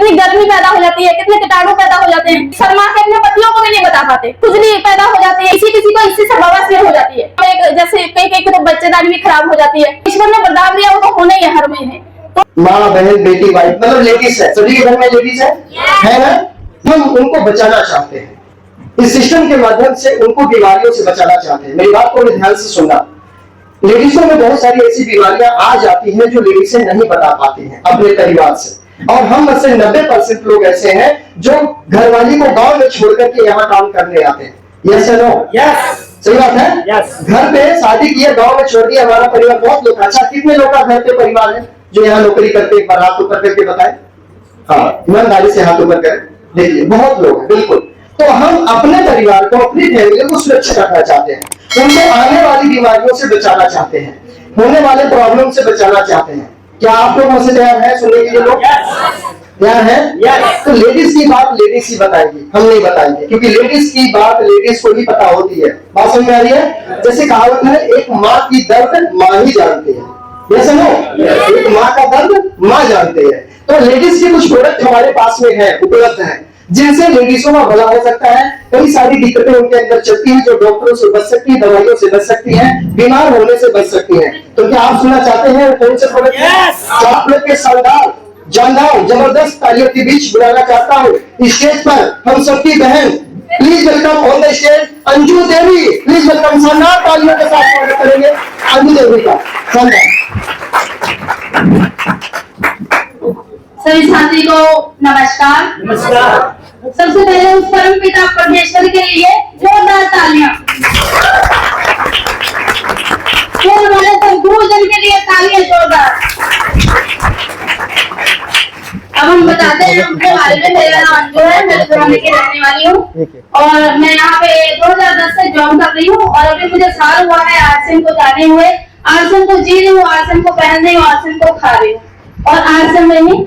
कितनी गर्मी पैदा हो जाती है, कितने कीटाणु पैदा हो जाते हैं, शर्मा के अपने पतियों को भी नहीं बता पाते, खुजली पैदा हो जाती है, किसी को इससे से बवासीर हो जाती है, जैसे कई तो बच्चेदानी भी खराब हो जाती है। ईश्वर ने वरदान दिया, वो तो होना ही है हर महीने। माँ बहन बेटी वाइफ मतलब लेडीज है, सभी के घर में लेडीज है ना। हम उनको बचाना चाहते हैं, इस सिस्टम के माध्यम से उनको बीमारियों से बचाना चाहते हैं। मेरी बात को ध्यान से सुनना। लेडीजों में बहुत सारी ऐसी बीमारियां आ जाती हैं जो लेडीजें नहीं बता पाती हैं अपने परिवार से, और हम में से 90% लोग ऐसे हैं जो घरवाली को गांव में छोड़ करके यहाँ काम करने आते हैं। यस या नो? यस, सही बात है। yes. घर पे शादी किया, गांव में छोड़ दिया, हमारा परिवार बहुत लोग। अच्छा, कितने लोग का घर पे परिवार है जो यहाँ नौकरी करते? एक बार हाथ ऊपर करके बताएं। हाँ, ईमानदारी से हाथ ऊपर करें। देखिए बहुत लोग हैं, बिल्कुल। तो हम अपने परिवार को, अपनी फैमिली को सुरक्षित रखना चाहते हैं, उनको आने वाली बीमारियों से बचाना चाहते हैं, होने वाले प्रॉब्लम से बचाना चाहते हैं। क्या आप लोग मुझसे तैयार हैं सुनने के लिए? लोग तैयार हैं? तो लेडीज की बात लेडीज ही बताएगी, हम नहीं बताएंगे, क्योंकि लेडीज की बात लेडीज को ही पता होती है। बात समझ में आ रही है? जैसे कहावत है, एक माँ की दर्द माँ ही जानती है। जैसे नो, एक माँ का दर्द माँ जानते हैं। तो लेडीज के कुछ प्रोडक्ट हमारे पास में है, उपलब्ध है, जिनसे लेडीजों का भला हो सकता है। कई सारी दिक्कतें उनके अंदर चलती हैं जो डॉक्टरों से बच सकती है, दवाइयों से बच सकती हैं, बीमार होने से बच सकती हैं। तो क्या आप सुनना चाहते हैं कौन से प्रोडक्ट? तो आप लोग के शानदार जानदार जबरदस्त तालियों के बीच बुलाना चाहता हूँ स्टेज पर हम सबकी बहन। Please welcome on the stage Anju Devi. Please welcome, शानदार तालियों के साथ स्वागत करेंगे अंजू देवी का। शानदार। सभी साथी को नमस्कार। नमस्कार। सबसे पहले उस परम पिता परमेश्वर के लिए जोरदार तालियां, फिर हमारे सब गुरुजन के लिए तालियां जोरदार। अब हम बताते हैं अपने बारे में। मेरा नाम अंजू है, मैं लुधियाना की रहने वाली हूँ और मैं यहाँ पे 2010 से जॉब कर रही हूँ। और अभी मुझे साल हुआ है आरसीएम को जाने हुए। आरसीएम को जी रही हूँ, आरसीएम को पहन रही हूँ, आरसीएम को खा रही हूँ और आरसीएम में ही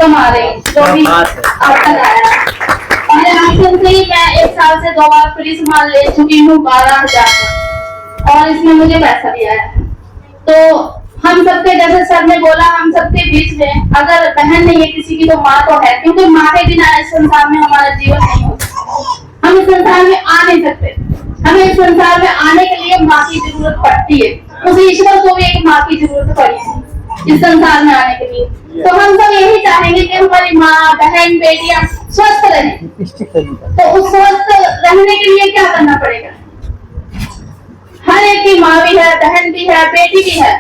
कमा रही हूँ, जो भी अब तक आया। और आरसीएम से ही मैं 1 साल से 2 बार फ्री सामान ले चुकी हूँ 12,000 का, और इसमें मुझे पैसा भी आया। तो हम सबके, जैसे सर ने बोला, हम सबके बीच में अगर बहन नहीं है किसी की तो माँ तो है, क्योंकि माँ के बिना इस संसार में हमारा जीवन नहीं हो सकता। हम इस संसार में आ नहीं सकते। हमें इस संसार में आने के लिए माँ की जरूरत पड़ती है। उस ईश्वर को भी एक माँ की जरूरत पड़ी इस संसार में आने के लिए। तो हम सब यही चाहेंगे कि हमारी माँ, बहन, बेटियां स्वस्थ रहें। तो उस स्वस्थ रहने के लिए क्या करना पड़ेगा? हर एक की माँ भी है, बहन भी है, बेटी भी है।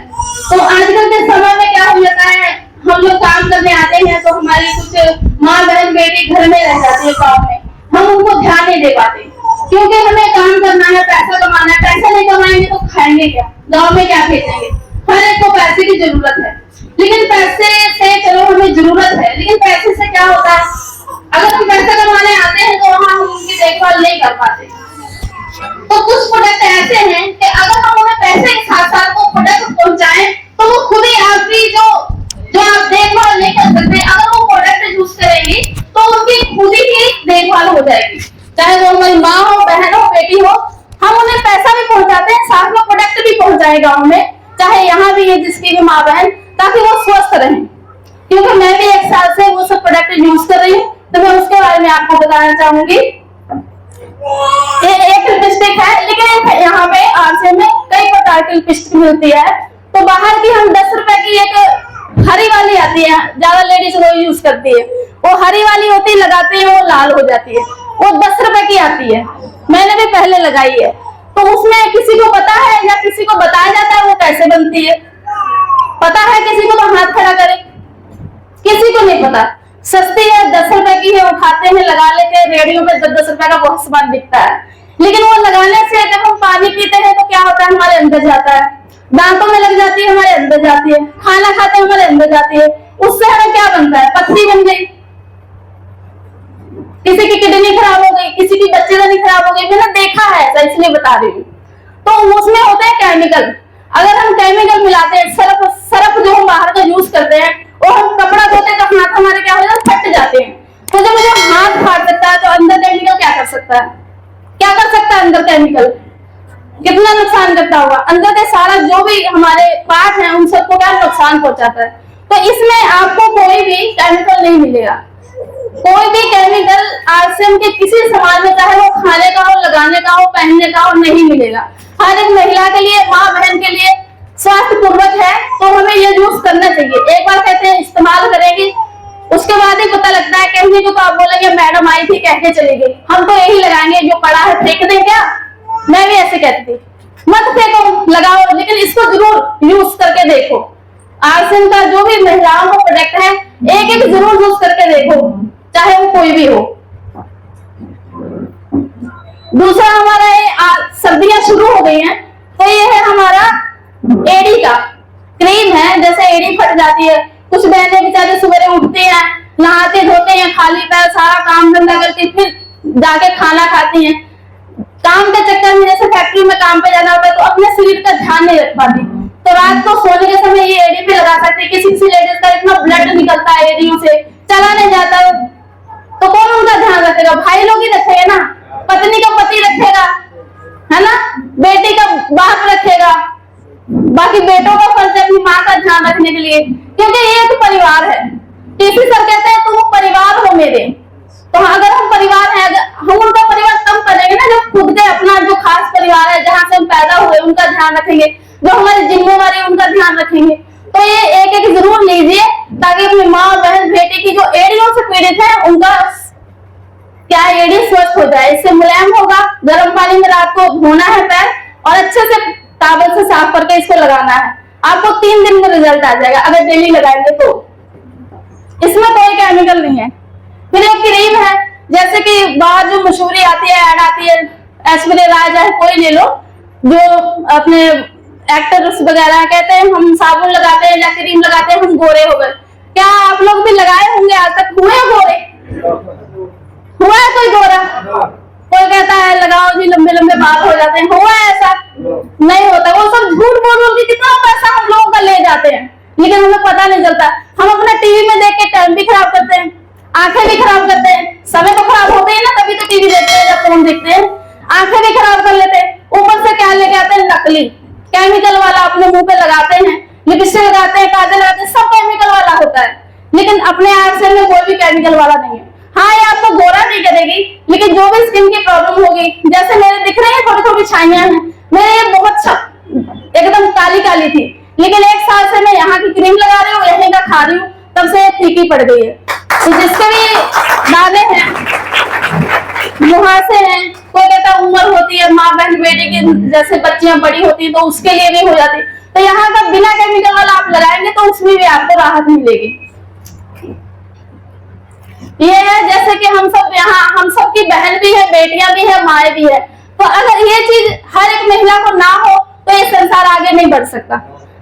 तो आजकल के समय में क्या हो जाता है, हम लोग काम करने आते हैं तो हमारी कुछ माँ, बहन, बेटी घर में रह जाती है गाँव में। हम उनको ध्यान नहीं दे पाते, क्योंकि हमें काम करना है, पैसा कमाना है। पैसा नहीं कमाएंगे तो खाएंगे क्या? गाँव में क्या भेजेंगे? हर एक को पैसे की जरूरत है, लेकिन पैसे से, चलो हमें जरूरत है, लेकिन पैसे से क्या होता है? अगर हम पैसा कमाने आते हैं तो वहाँ हम उनकी देखभाल नहीं कर पाते। तो कुछ प्रोडक्ट ऐसे हैं कि अगर हम उन्हें पैसे के साथ साथ वो प्रोडक्ट पहुंचाएं तो वो खुद ही आपकी जो आप देखभाल नहीं कर सकते, अगर वो प्रोडक्ट यूज करेंगी तो उनकी खुद ही देखभाल हो जाएगी। चाहे वो हमारी माँ हो, बहन हो, बेटी हो, हम उन्हें पैसा भी पहुंचाते हैं, साथ में प्रोडक्ट भी पहुंचाए गाँव में, चाहे यहाँ भी है जिसकी भी माँ बहन, ताकि वो स्वस्थ रहें। क्योंकि मैं भी 1 साल से वो सब प्रोडक्ट यूज कर रही हूँ, तो मैं उसके बारे में आपको बताना चाहूंगी। ये एक लिपस्टिक है, लेकिन यहाँ पे आरसीएम में कई प्रकार की लिपस्टिक मिलती है। तो बाहर की हम 10 रुपए की एक हरी वाली आती है, ज्यादा लेडीज वो यूज करती है। वो हरी वाली होती है, लगाती है वो लाल हो जाती है। वो 10 रुपए की आती है, मैंने भी पहले लगाई है। तो उसमें किसी को पता है या किसी को बताया जाता है वो कैसे बनती है? पता है किसी को? तो हाथ खड़ा करे। किसी को नहीं पता। सस्ती है, 10 रुपए की है, उठाते हैं, लगा लेते हैं। रेडियो में 10-10 रुपए का बहुत सामान बिकता है, लेकिन वो लगाने से जब हम पानी पीते हैं तो क्या होता है? हमारे अंदर जाता है, दांतों में लग जाती है, हमारे अंदर जाती है, खाना खाते हैं हमारे अंदर जाती है। उससे हमें क्या बनता है? पथरी बन गई, किसी की किडनी खराब हो गई, किसी की बच्चेदानी खराब हो गई। मैंने देखा है ऐसा, इसलिए बता रही हूँ। तो उसमें होते हैं केमिकल। अगर हम केमिकल मिलाते हैं, सरफ जो हम बाहर का यूज करते हैं, और हम कपड़ा धोते हैं तो हाथ हमारे क्या हो जाते हैं? फट जाते हैं। तो जब मुझे हाथ फाड़ सकता है तो अंदर केमिकल क्या कर सकता है? क्या कर सकता है अंदर केमिकल? कितना नुकसान करता होगा? अंदर के सारा जो भी हमारे पार्ट हैं उन सबको क्या नुकसान पहुंचाता है। तो इसमें आपको कोई भी केमिकल नहीं मिलेगा। कोई भी केमिकल आरसीएम के किसी सामान में, चाहे वो खाने का हो, लगाने का हो, पहनने का हो, नहीं मिलेगा। हर एक महिला के लिए, माँ बहन के लिए स्वास्थ्य पूर्वक है, तो हमें ये यूज करना चाहिए। एक बार कहते हैं इस्तेमाल करेगी, उसके बाद ही पता लगता है। कहने को तो आप बोलेंगे मैडम आई थी कह के चली गई, हम तो यही लगाएंगे जो पड़ा है फेंक दें क्या? मैं भी ऐसे कहती थी, मत फेंको, लगाओ, लेकिन इसको जरूर यूज करके देखो। आरसीएम का जो भी महिलाओं का प्रोडक्ट है, एक एक जरूर यूज करके देखो, चाहे वो कोई भी हो। दूसरा हमारा सर्दियां शुरू हो गई हैं, तो ये है हमारा एड़ी का क्रीम है। जैसे एड़ी फट जाती है, कुछ बहनें बेचारे सुबह उठती हैं, नहाते धोते हैं, खाली पैर सारा काम धंधा करके फिर जाके खाना खाती हैं। काम के चक्कर में जैसे फैक्ट्री में काम पे जाना होता है, तो अपने शरीर का ध्यान नहीं रख पाती, तो रात को सोने के समय ये एड़ी पे लगा सकते हैं। किसी लेडीज का इतना ब्लड निकलता है एड़ियों से, चला नहीं जाता, तो कौन उनका ध्यान रखेगा? भाई लोग ही रखेगा ना, पत्नी का पति रखेगा, है ना, बेटी का बाप रखेगा। बाकी बेटों का फर्ज है अपनी माँ का ध्यान रखने के लिए, क्योंकि ये तो परिवार है। टीसी सर कहते हैं तुम परिवार हो मेरे, तो अगर हम परिवार हैं, हम उनका परिवार तब करेंगे ना जब खुद के अपना जो खास परिवार है, जहाँ से हम पैदा हुए, उनका ध्यान रखेंगे, जो हमारी जिम्मेवारी है उनका ध्यान रखेंगे। तो ये एक एक जरूर लीजिए, ताकि अपनी माँ बहन बेटी की जो एड़ियों से पीड़ित है, उनका क्या एड़ी स्वस्थ हो जाए। इससे मुलायम होगा। गर्म पानी में रात को धोना है पैर, और अच्छे से टॉवल से साफ करके इसको लगाना है। आपको 3 दिन में रिजल्ट आ जाएगा अगर डेली लगाएंगे तो। इसमें कोई केमिकल नहीं है। फिर एक क्रीम है, जैसे कि बाहर जो मशहूरी आती है, ऐड आती है, ऐश्वर्या राय चाहे कोई ले लो, जो अपने एक्टर्स वगैरह कहते हैं हम साबुन लगाते हैं या क्रीम लगाते हैं हम गोरे हो गए। क्या आप लोग भी लगाए होंगे? आज तक हुए गोरे? हुआ है कोई गोरा? कोई कहता है लगाओ जी लंबे लंबे बाल हो जाते हैं, हुआ है ऐसा? नहीं होता। वो सब झूठ बोल के कितना पैसा हम लोगों का ले जाते हैं, लेकिन हमें पता नहीं चलता। हम अपने टीवी में देख के टाइम भी खराब करते हैं, आंखें भी खराब करते हैं। समय तो खराब होते हैं ना, तभी तो टीवी देखते हैं या फोन देखते हैं। आंखें भी खराब कर लेते हैं, ऊपर से क्या लेके आते हैं? नकली केमिकल वाला अपने मुंह पे लगाते हैं, लिपस्टिक लगाते हैं, काजल लगाते हैं, सब केमिकल वाला होता है। लेकिन अपने आरसीएम में कोई भी केमिकल वाला नहीं है। हाँ, ये आपको गोरा नहीं करेगी, लेकिन जो भी स्किन की प्रॉब्लम होगी, जैसे मेरे दिख रही है थोड़ी थोड़ी छाइयां हैं, मेरे ये बहुत एकदम काली काली थी, लेकिन 1 साल से मैं यहाँ की क्रीम लगा रही हूँ, यहीं का खा रही हूँ, तब से फीकी पड़ गई है। तो जिसके भी दाने हैं, मुहासे हैं, कोई कहता उम्र होती है, माँ बहन बेटी की जैसे बच्चियां बड़ी होती है तो उसके लिए भी हो जाती, तो यहाँ का बिना केमिकल वाला आप लगाएंगे तो उसमें भी आपको राहत मिलेगी। ये है जैसे कि हम सब यहाँ, हम सब की बहन भी है, बेटियां भी है, माए भी है, तो अगर ये चीज हर एक महिला को ना हो तो ये संसार आगे नहीं बढ़ सकता।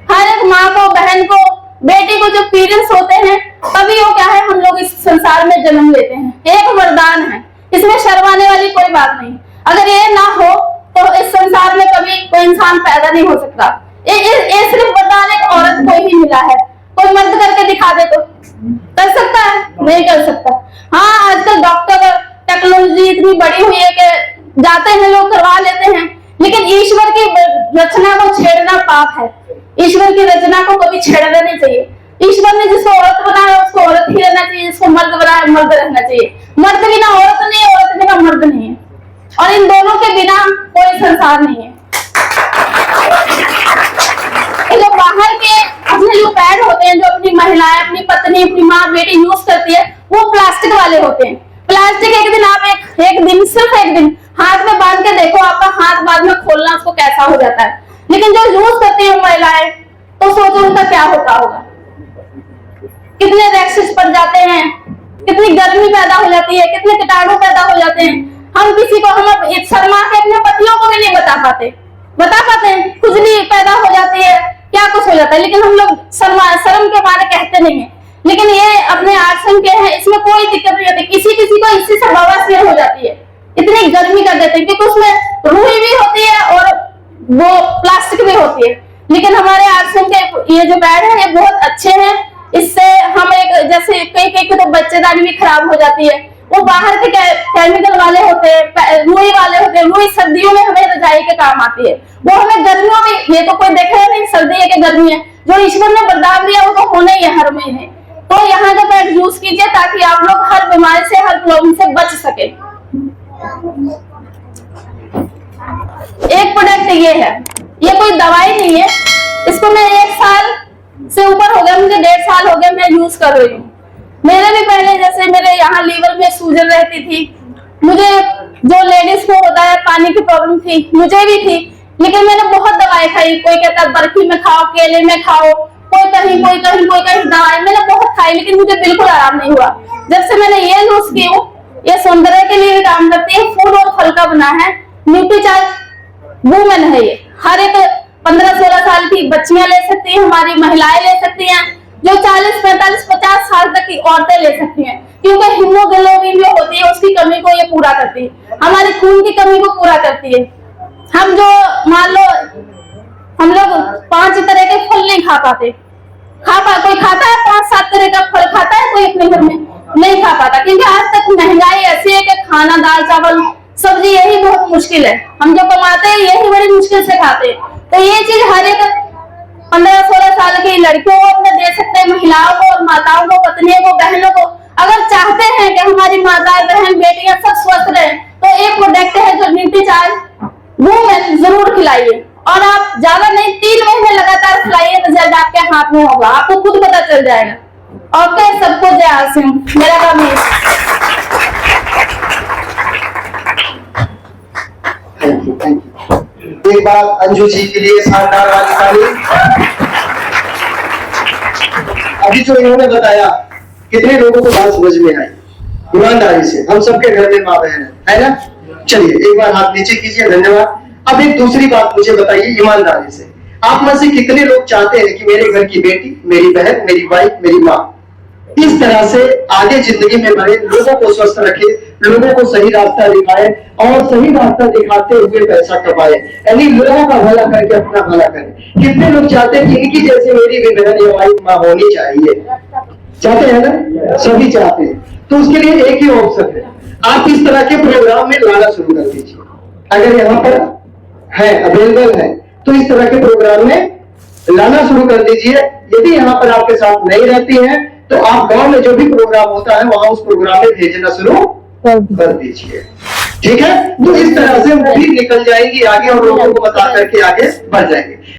हर एक माँ को, बहन को, बेटी को जो पीरियड्स होते हैं, तभी वो क्या है, हम लोग इस संसार में जन्म लेते हैं। एक वरदान है, इसमें शर्माने वाली कोई बात नहीं। अगर ये ना हो तो इस संसार में कभी कोई इंसान पैदा नहीं हो सकता। ये सिर्फ वरदान एक औरत को ही मिला है। कोई मर्द करके दिखा दे तो कर सकता है? नहीं कर सकता। हाँ, आजकल डॉक्टर टेक्नोलॉजी इतनी बड़ी हुई है कि जाते हैं लोग, करवा लेते हैं, लेकिन ईश्वर की रचना को छेड़ना पाप है। ईश्वर की रचना को कभी छेड़ना नहीं चाहिए। ईश्वर ने जिसको औरत बनाया उसको औरत ही रहना चाहिए, जिसको मर्द बनाया मर्द रहना चाहिए। मर्द बिना औरत नहीं है, औरत बिना मर्द नहीं है, और इन दोनों के बिना कोई संसार नहीं है। जो बाहर के अपने जो पैड होते हैं, जो अपनी महिलाएं, अपनी पत्नी, अपनी माँ बेटी यूज करती है, वो प्लास्टिक वाले होते हैं। प्लास्टिक एक दिन आप एक दिन सिर्फ एक दिन हाथ में बांध के देखो, आपका हाथ बाद में खोलना उसको कैसा हो जाता है। लेकिन जो यूज करती है महिलाएं, तो सोचो उनका क्या होता होगा। कितने रैशेस पड़ जाते हैं, कितनी गर्मी पैदा हो जाती है, कितने कीटाणु पैदा हो जाते हैं। हम किसी को, हम शर्मा के अपने पतियों को भी नहीं बता पाते हैं, खुजली पैदा हो जाती है, क्या कुछ हो जाता है, लेकिन हम लोग शर्म के मारे कहते नहीं है। लेकिन ये अपने आरसीएम के हैं, इसमें कोई दिक्कत नहीं होती। किसी किसी को इसी से बवासीर हो जाती है, इतनी गर्मी कर देते हैं, क्योंकि उसमें रुई भी होती है और वो प्लास्टिक भी होती है। लेकिन हमारे आरसीएम के ये जो पैड है, ये बहुत अच्छे हैं। इससे हम एक जैसे कई तो बच्चेदानी भी खराब हो जाती है। वो बाहर के केमिकल वाले होते हैं, रुई वाले होते हैं। रुई सर्दियों में हमें रजाई के काम आती है, वो हमें गर्मियों में, ये तो कोई देखेगा नहीं सर्दी है कि गर्मी है। जो ईश्वर ने वरदान दिया वो तो होना ही है हर महीने। तो यहाँ का पैड यूज कीजिए ताकि आप लोग हर बीमारी से, हर प्रॉब्लम से बच सके। एक प्रोडक्ट ये है, ये कोई दवाई नहीं है, इसको मैं 1 साल से ऊपर हो गया, मुझे 1.5 साल हो गया मैं यूज कर रही हूँ। मेरे भी पहले जैसे मेरे यहाँ लीवर में सूजन रहती थी, मुझे जो लेडीज को होता है पानी की प्रॉब्लम थी, मुझे भी थी, लेकिन मैंने बहुत दवाई खाई। कोई कहता बर्फी में खाओ, केले में खाओ, कोई कहीं दवाई मैंने बहुत खाई, लेकिन मुझे बिल्कुल आराम नहीं हुआ। जब से मैंने ये यूज की हूँ, ये सौंदर्य के लिए भी काम करती है, फूड और फल का बना है, न्यूट्रीचार्ज वुमेन है ये। हर एक 15-16 साल की बच्चियां ले सकती हैं, हमारी महिलाएं ले सकती हैं, जो 40, 45, 50 साल तक की औरतें ले सकती हैं, क्योंकि हीमोग्लोबिन जो होती है उसकी कमी को ये पूरा करती है, हमारे खून की कमी को पूरा करती है। हम जो मान लो हम लोग 5 तरह के फल नहीं खा पाते, कोई खाता है 5-7 तरह का फल खाता है, कोई अपने घर में नहीं खा पाता, क्योंकि आज तक महंगाई ऐसी है कि खाना, दाल चावल सब्जी यही बहुत मुश्किल है। हम जो कमाते हैं यही बड़ी मुश्किल से खाते हैं। तो ये चीज हर एक 15-16 साल की लड़कियों को अपने दे सकते हैं, महिलाओं को और माताओं को, पत्नियों को, बहनों को। अगर चाहते हैं कि हमारी माताएं, बहन, बेटियां सब स्वस्थ रहें, तो एक प्रोडक्ट है जो न्यूट्रीचार्ज वुमेन, जरूर खिलाइए। और आप ज्यादा नहीं, 3 महीने लगातार खिलाइए, रिजल्ट आपके हाथ में होगा, आपको खुद पता चल जाएगा। ओके, सबको जय आसिम, मेरा काम है। Thank you. एक बार अंजू जी के लिए शानदार वाली ताली। अभी जो इन्होंने बताया, कितने लोगों को बात समझ में आई? ईमानदारी से, हम सबके घर में माँ बहन है ना? चलिए एक बार हाथ नीचे कीजिए, धन्यवाद। अब एक दूसरी बात मुझे बताइए ईमानदारी से, आप में से कितने लोग चाहते हैं कि मेरे घर की बेटी, मेरी बहन, मेरी वाइफ, मेरी माँ इस तरह से आगे जिंदगी में बढ़े, लोगों को स्वस्थ रखे, लोगों को सही रास्ता दिखाए और सही रास्ता दिखाते हुए पैसा कमाए, यानी लोगों का भला करके अपना भला करे? कितने लोग चाहते हैं कि इनकी जैसे मेरी भी बहन या वाइफ माँ होनी चाहिए? चाहते हैं ना? सभी चाहते हैं। तो उसके लिए एक ही ऑप्शन है, आप इस तरह के प्रोग्राम में लाना शुरू कर दीजिए। अगर यहाँ पर है, अवेलेबल है, तो इस तरह के प्रोग्राम में लाना शुरू कर दीजिए। यदि यहाँ पर आपके साथ नहीं रहती है, तो आप गांव में जो भी प्रोग्राम होता है वहां उस प्रोग्राम में भेजना शुरू कर दीजिए। ठीक है? तो इस तरह से वो भी निकल जाएंगी आगे और लोगों को बता करके आगे बढ़ जाएंगे।